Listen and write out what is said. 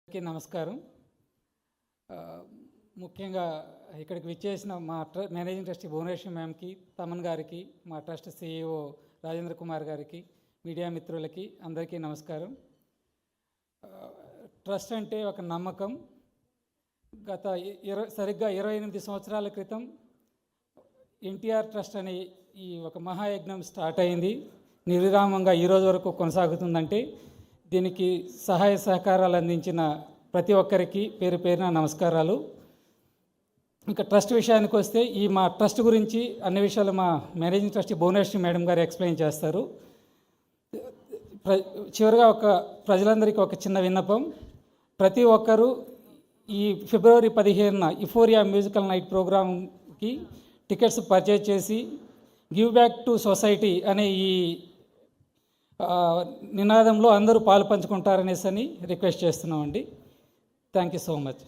అందరికీ నమస్కారం. ముఖ్యంగా ఇక్కడికి విచ్చేసిన మా మేనేజింగ్ ట్రస్టీ భువనేశ్వరి మ్యామ్కి, తమన్ గారికి, మా ట్రస్ట్ CEO రాజేంద్ర కుమార్ గారికి, మీడియా మిత్రులకి అందరికీ నమస్కారం. ట్రస్ట్ అంటే ఒక నమ్మకం. గత సరిగ్గా 28 సంవత్సరాల క్రితం ఎన్టీఆర్ ట్రస్ట్ అనే ఈ ఒక మహాయజ్ఞం స్టార్ట్ అయింది. నిర్విరామంగా ఈరోజు వరకు కొనసాగుతుందంటే దీనికి సహాయ సహకారాలు అందించిన ప్రతి ఒక్కరికి పేరు పేరున నమస్కారాలు. ఇంకా ట్రస్ట్ విషయానికి వస్తే మా ట్రస్ట్ గురించి అన్ని విషయాలు మా మేనేజింగ్ ట్రస్టీ భువనేశ్వరి మేడం గారు ఎక్స్ప్లెయిన్ చేస్తారు. చివరిగా ప్రజలందరికీ ఒక చిన్న విన్నపం. ప్రతి ఒక్కరూ ఈ ఫిబ్రవరి 15న ఇఫోరియా మ్యూజికల్ నైట్ ప్రోగ్రామ్కి టికెట్స్ పర్చేజ్ చేసి గివ్ బ్యాక్ టు సొసైటీ అనే ఈ నినాదంలో అందరూ పాలు పంచుకుంటారనేసి రిక్వెస్ట్ చేస్తున్నామండి. Thank you so much.